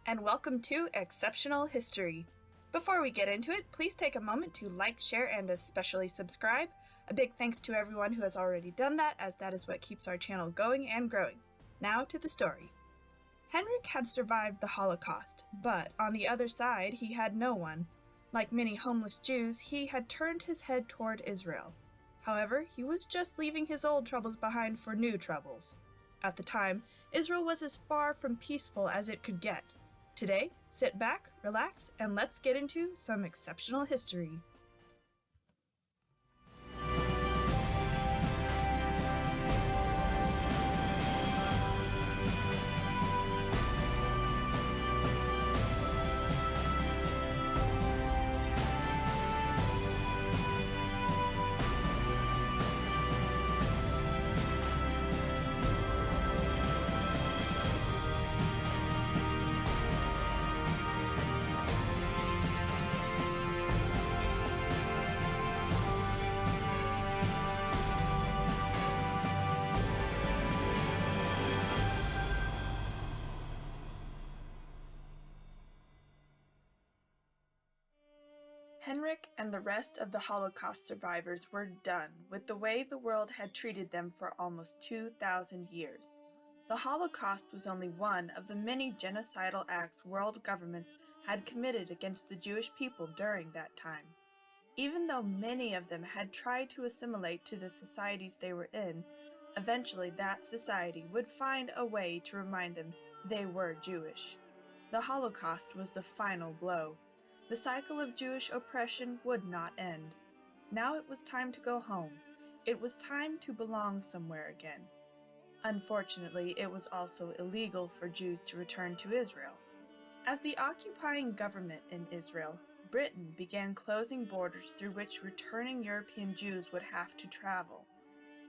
and welcome to Exceptional History. Before we get into it, please take a moment to like, share, and especially subscribe. A big thanks to everyone who has already done that, as that is what keeps our channel going and growing. Now to the story. Henrik had survived the Holocaust, but on the other side, he had no one. Like many homeless Jews, he had turned his head toward Israel. However, he was just leaving his old troubles behind for new troubles. At the time, Israel was as far from peaceful as it could get. Today, sit back, relax, and let's get into some exceptional history. Henrik and the rest of the Holocaust survivors were done with the way the world had treated them for almost 2,000 years. The Holocaust was only one of the many genocidal acts world governments had committed against the Jewish people during that time. Even though many of them had tried to assimilate to the societies they were in, eventually that society would find a way to remind them they were Jewish. The Holocaust was the final blow. The cycle of Jewish oppression would not end. Now it was time to go home. It was time to belong somewhere again. Unfortunately, it was also illegal for Jews to return to Israel. As the occupying government in Israel, Britain began closing borders through which returning European Jews would have to travel.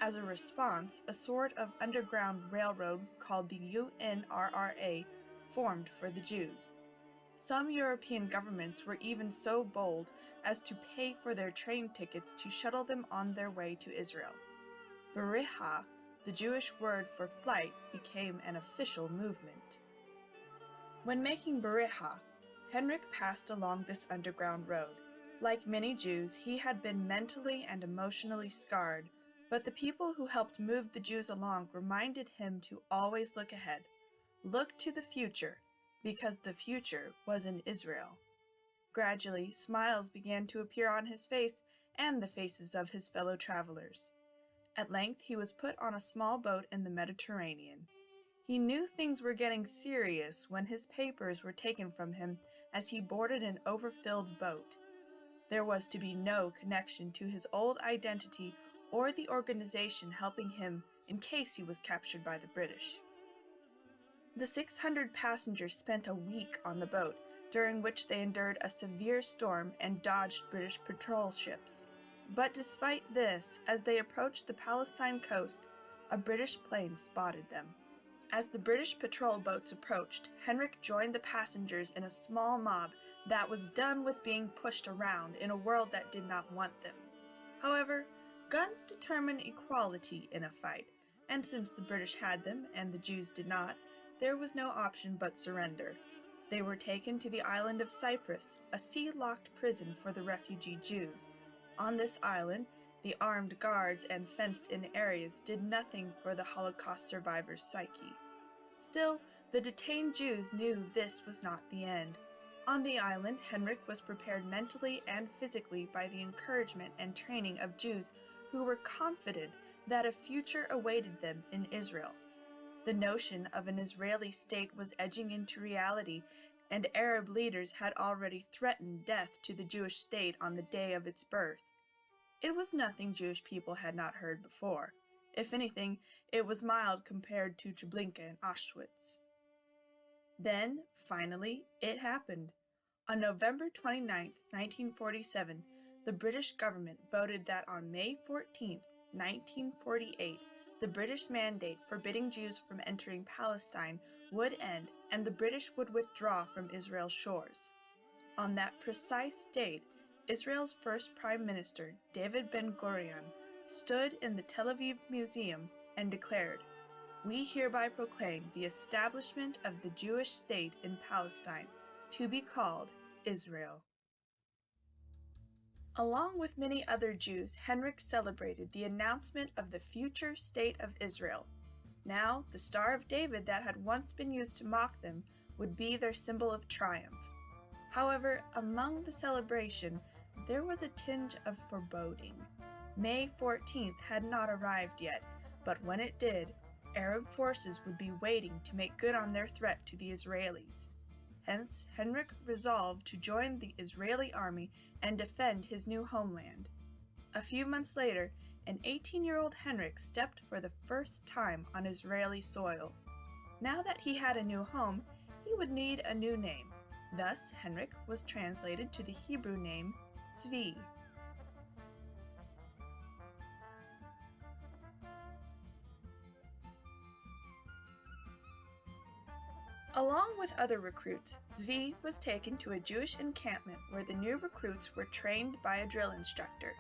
As a response, a sort of underground railroad called the UNRRA formed for the Jews. Some European governments were even so bold as to pay for their train tickets to shuttle them on their way to Israel. Beriha, the Jewish word for flight, became an official movement. When making Beriha, Henrik passed along this underground road. Like many Jews, he had been mentally and emotionally scarred, but the people who helped move the Jews along reminded him to always look ahead. Look to the future, because the future was in Israel. Gradually, smiles began to appear on his face and the faces of his fellow travelers. At length, he was put on a small boat in the Mediterranean. He knew things were getting serious when his papers were taken from him as he boarded an overfilled boat. There was to be no connection to his old identity or the organization helping him in case he was captured by the British. The 600 passengers spent a week on the boat, during which they endured a severe storm and dodged British patrol ships. But despite this, as they approached the Palestine coast, a British plane spotted them. As the British patrol boats approached, Henrik joined the passengers in a small mob that was done with being pushed around in a world that did not want them. However, guns determine equality in a fight, and since the British had them and the Jews did not, there was no option but surrender. They were taken to the island of Cyprus, a sea-locked prison for the refugee Jews. On this island, the armed guards and fenced-in areas did nothing for the Holocaust survivors' psyche. Still, the detained Jews knew this was not the end. On the island, Henrik was prepared mentally and physically by the encouragement and training of Jews who were confident that a future awaited them in Israel. The notion of an Israeli state was edging into reality, and Arab leaders had already threatened death to the Jewish state on the day of its birth. It was nothing Jewish people had not heard before. If anything, it was mild compared to Treblinka and Auschwitz. Then, finally, it happened. On November 29, 1947, the British government voted that on May 14, 1948, the British mandate forbidding Jews from entering Palestine would end and the British would withdraw from Israel's shores. On that precise date, Israel's first Prime Minister, David Ben-Gurion, stood in the Tel Aviv Museum and declared, we hereby proclaim the establishment of the Jewish state in Palestine, to be called Israel. Along with many other Jews, Henrik celebrated the announcement of the future state of Israel. Now, the Star of David that had once been used to mock them would be their symbol of triumph. However, among the celebration, there was a tinge of foreboding. May 14th had not arrived yet, but when it did, Arab forces would be waiting to make good on their threat to the Israelis. Hence, Henrik resolved to join the Israeli army and defend his new homeland. A few months later, an 18-year-old Henrik stepped for the first time on Israeli soil. Now that he had a new home, he would need a new name. Thus, Henrik was translated to the Hebrew name Tzvi. Along with other recruits, Tzvi was taken to a Jewish encampment where the new recruits were trained by a drill instructor.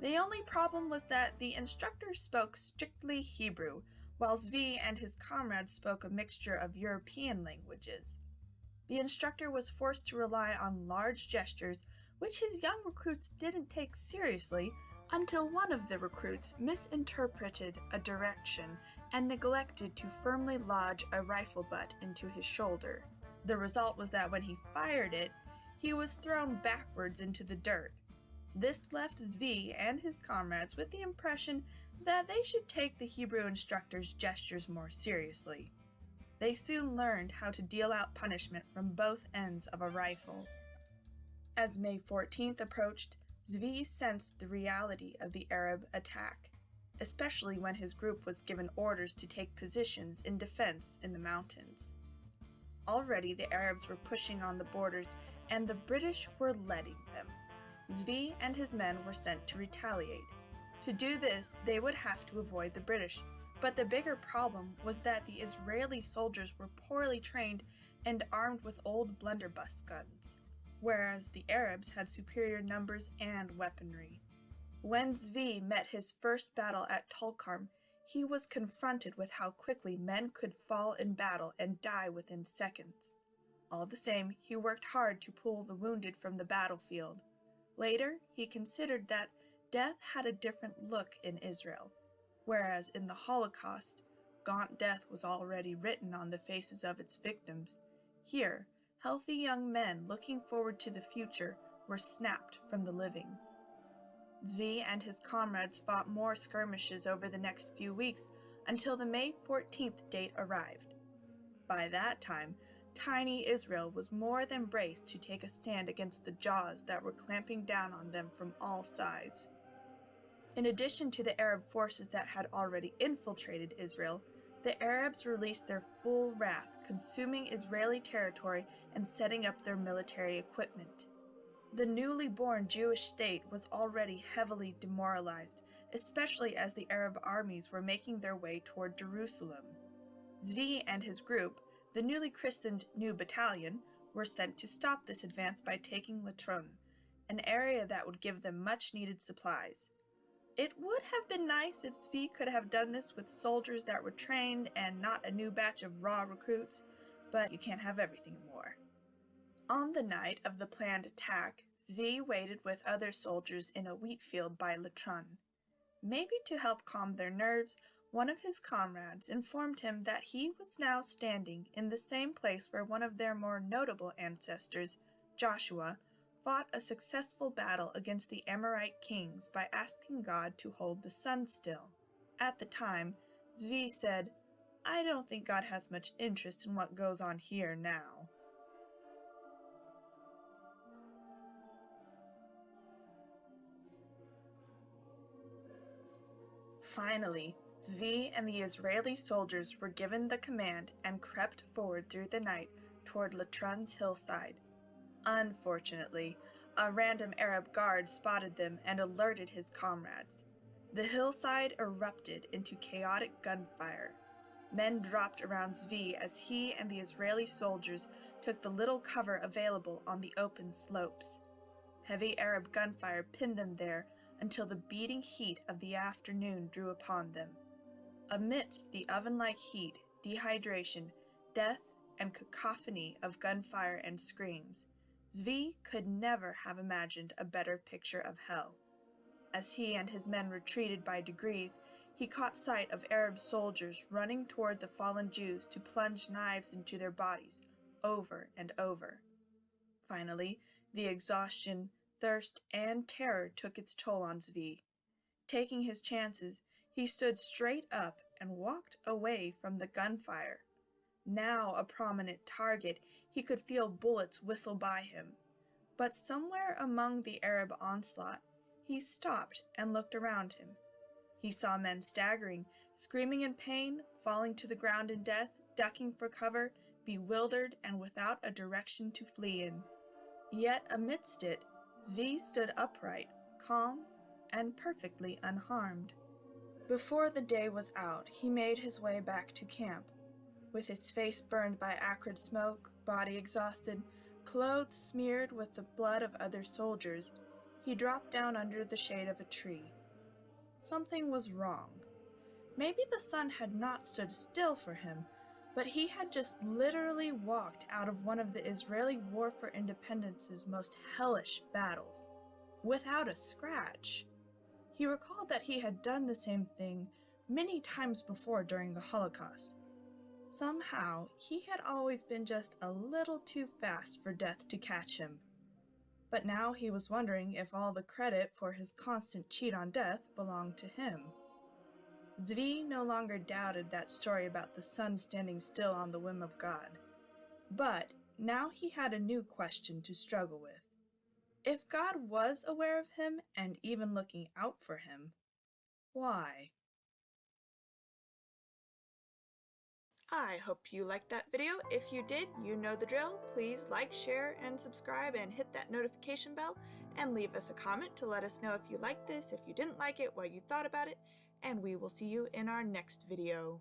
The only problem was that the instructor spoke strictly Hebrew, while Tzvi and his comrades spoke a mixture of European languages. The instructor was forced to rely on large gestures, which his young recruits didn't take seriously until one of the recruits misinterpreted a direction and neglected to firmly lodge a rifle butt into his shoulder. The result was that when he fired it, he was thrown backwards into the dirt. This left Tzvi and his comrades with the impression that they should take the Hebrew instructor's gestures more seriously. They soon learned how to deal out punishment from both ends of a rifle. As May 14th approached, Tzvi sensed the reality of the Arab attack, especially when his group was given orders to take positions in defense in the mountains. Already the Arabs were pushing on the borders, and the British were letting them. Tzvi and his men were sent to retaliate. To do this, they would have to avoid the British, but the bigger problem was that the Israeli soldiers were poorly trained and armed with old blunderbuss guns, whereas the Arabs had superior numbers and weaponry. When Tzvi met his first battle at Tulkarm, he was confronted with how quickly men could fall in battle and die within seconds. All the same, he worked hard to pull the wounded from the battlefield. Later, he considered that death had a different look in Israel, whereas in the Holocaust, gaunt death was already written on the faces of its victims. Here, healthy young men looking forward to the future were snapped from the living. Tzvi and his comrades fought more skirmishes over the next few weeks until the May 14th date arrived. By that time, tiny Israel was more than braced to take a stand against the jaws that were clamping down on them from all sides. In addition to the Arab forces that had already infiltrated Israel, the Arabs released their full wrath, consuming Israeli territory and setting up their military equipment. The newly born Jewish state was already heavily demoralized, especially as the Arab armies were making their way toward Jerusalem. Tzvi and his group, the newly christened New Battalion, were sent to stop this advance by taking Latrun, an area that would give them much-needed supplies. It would have been nice if Tzvi could have done this with soldiers that were trained and not a new batch of raw recruits, but you can't have everything in war. On the night of the planned attack, Tzvi waited with other soldiers in a wheat field by Latrun. Maybe to help calm their nerves, one of his comrades informed him that he was now standing in the same place where one of their more notable ancestors, Joshua, fought a successful battle against the Amorite kings by asking God to hold the sun still. At the time, Tzvi said, "I don't think God has much interest in what goes on here now." Finally, Tzvi and the Israeli soldiers were given the command and crept forward through the night toward Latrun's hillside. Unfortunately, a random Arab guard spotted them and alerted his comrades. The hillside erupted into chaotic gunfire. Men dropped around Tzvi as he and the Israeli soldiers took the little cover available on the open slopes. Heavy Arab gunfire pinned them there until the beating heat of the afternoon drew upon them. Amidst the oven-like heat, dehydration, death, and cacophony of gunfire and screams, Zvi could never have imagined a better picture of hell. As he and his men retreated by degrees, he caught sight of Arab soldiers running toward the fallen Jews to plunge knives into their bodies, over and over. Finally, the exhaustion, thirst, and terror took its toll on Zvi. Taking his chances, he stood straight up and walked away from the gunfire. Now a prominent target, he could feel bullets whistle by him. But somewhere among the Arab onslaught, he stopped and looked around him. He saw men staggering, screaming in pain, falling to the ground in death, ducking for cover, bewildered and without a direction to flee in. Yet amidst it, Zvi stood upright, calm, and perfectly unharmed. Before the day was out, he made his way back to camp. With his face burned by acrid smoke, body exhausted, clothes smeared with the blood of other soldiers, he dropped down under the shade of a tree. Something was wrong. Maybe the sun had not stood still for him, but he had just literally walked out of one of the Israeli War for Independence's most hellish battles, without a scratch. He recalled that he had done the same thing many times before during the Holocaust. Somehow, he had always been just a little too fast for death to catch him. But now he was wondering if all the credit for his constant cheat on death belonged to him. Zvi no longer doubted that story about the sun standing still on the whim of God. But now he had a new question to struggle with. If God was aware of him and even looking out for him, why? I hope you liked that video. If you did, you know the drill. Please like, share, and subscribe, and hit that notification bell, and leave us a comment to let us know if you liked this, if you didn't like it, what you thought about it, and we will see you in our next video.